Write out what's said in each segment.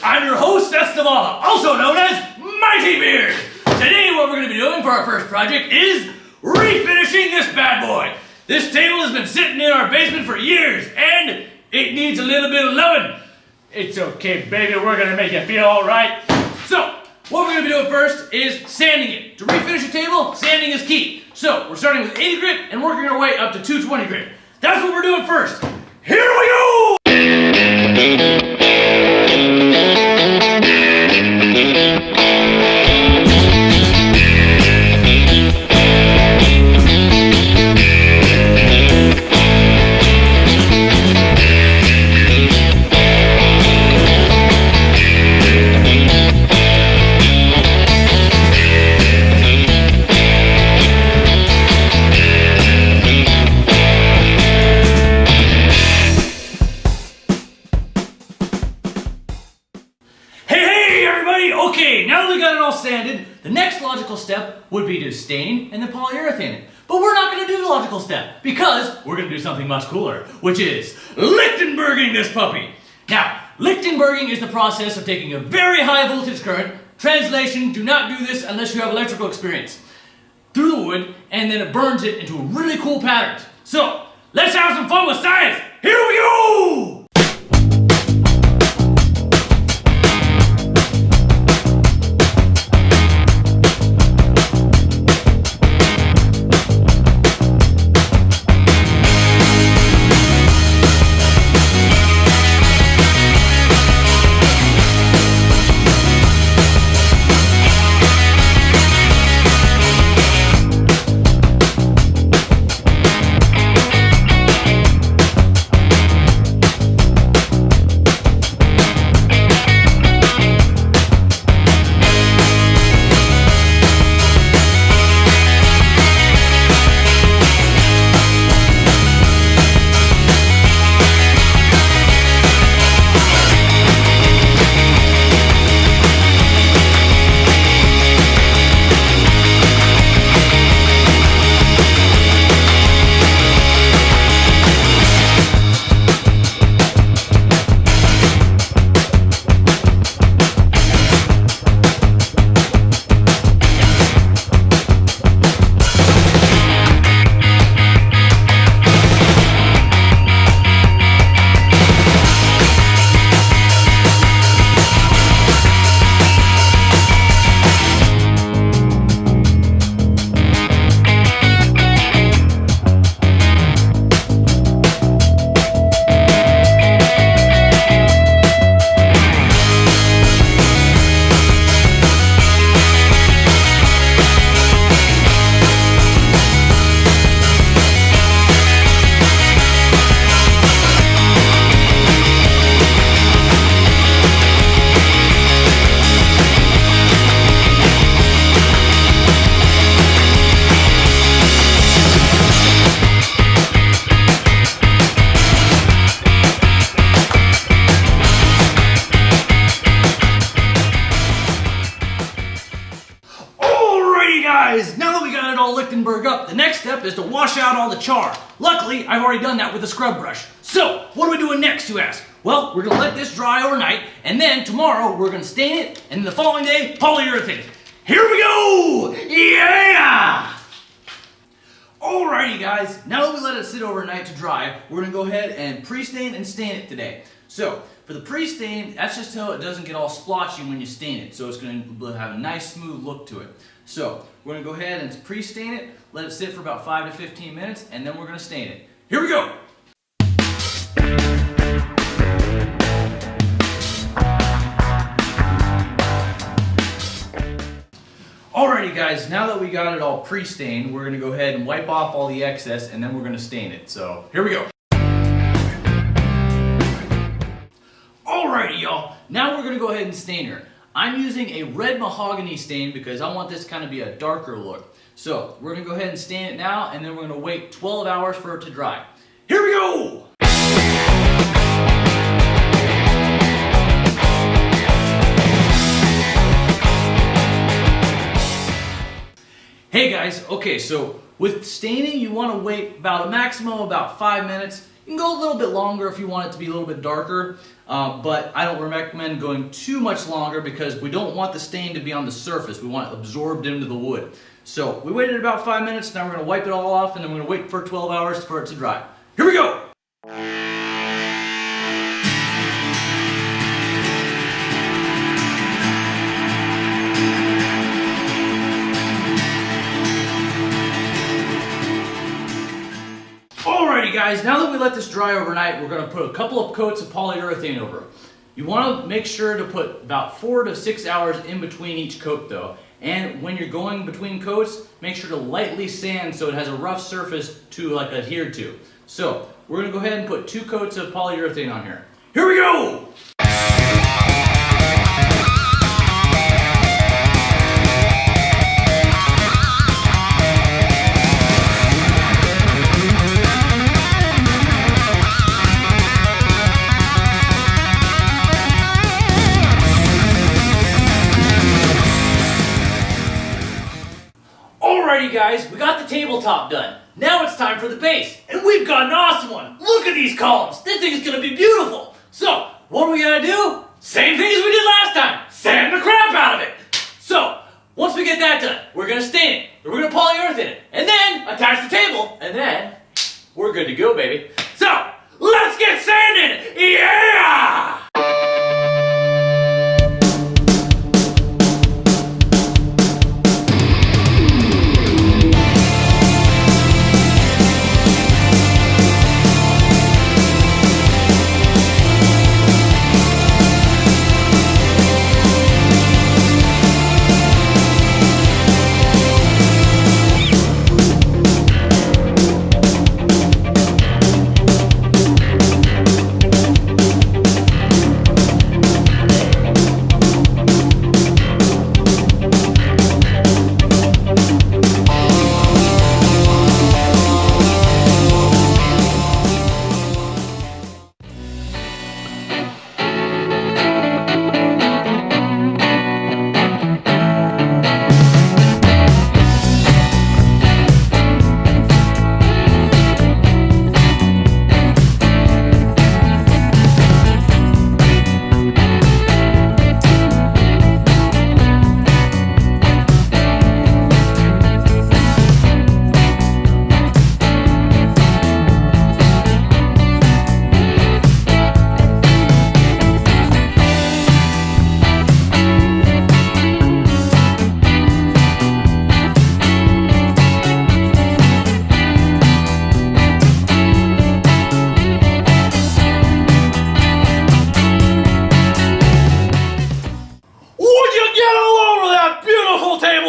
I'm your host, Seth Stavala, also known as Mighty Beard. Today what we're going to be doing for our first project is refinishing this bad boy. This table has been sitting in our basement for years and it needs a little bit of loving. It's okay, baby, we're going to make it feel alright. So, what we're going to be doing first is sanding it. To refinish a table, sanding is key. So, we're starting with 80 grit and working our way up to 220 grit. That's what we're doing first. Here we go! Okay, now that we got it all sanded, the next logical step would be to stain and then polyurethane it. But we're not going to do the logical step because we're going to do something much cooler, which is Lichtenberging this puppy. Now, Lichtenberging is the process of taking a very high voltage current, translation, do not do this unless you have electrical experience, through the wood, and then it burns it into really cool patterns. So, let's have some fun with science. Here we go! Guys, now that we got it all Lichtenberg up, the next step is to wash out all the char. Luckily, I've already done that with a scrub brush. So, what are we doing next, you ask? Well, we're going to let this dry overnight, and then tomorrow we're going to stain it, and then the following day, polyurethane it. Here we go! Yeah! Alrighty guys, now that we let it sit overnight to dry, we're going to go ahead and pre-stain and stain it today. So, for the pre-stain, that's just so it doesn't get all splotchy when you stain it. So it's going to have a nice smooth look to it. So, we're going to go ahead and pre-stain it, let it sit for about 5 to 15 minutes, and then we're going to stain it. Here we go! Alrighty guys, now that we got it all pre-stained, we're going to go ahead and wipe off all the excess, and then we're going to stain it. So, here we go! Alrighty y'all, now we're going to go ahead and stain her. I'm using a red mahogany stain because I want this to kind of be a darker look. So we're going to go ahead and stain it now, and then we're going to wait 12 hours for it to dry. Here we go! Hey guys, okay, so with staining you want to wait about a maximum of about 5 minutes. You can go a little bit longer if you want it to be a little bit darker, but I don't recommend going too much longer because we don't want the stain to be on the surface. We want it absorbed into the wood. So we waited about 5 minutes, now we're going to wipe it all off and then we're going to wait for 12 hours for it to dry. Here we go! Alrighty guys, now that we let this dry overnight, we're going to put a couple of coats of polyurethane over it. You want to make sure to put about 4 to 6 hours in between each coat though. And when you're going between coats, make sure to lightly sand so it has a rough surface to adhere to. So, we're going to go ahead and put 2 coats of polyurethane on here. Here we go! Alrighty guys, we got the tabletop done. Now it's time for the base. And we've got an awesome one. Look at these columns. This thing is going to be beautiful. So, what are we going to do? Same thing as we did last time. Sand the crap out of it. So, once we get that done, we're going to stain it. We're going to polyurethane it. And then attach the table. And then we're good to go, baby. So, let's get sanded. Yeah!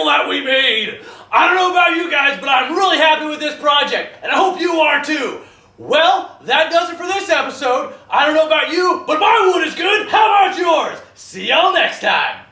That we made. I don't know about you guys, but I'm really happy with this project, and I hope you are too. Well, that does it for this episode. I don't know about you, but my wood is good. How about yours? See y'all next time.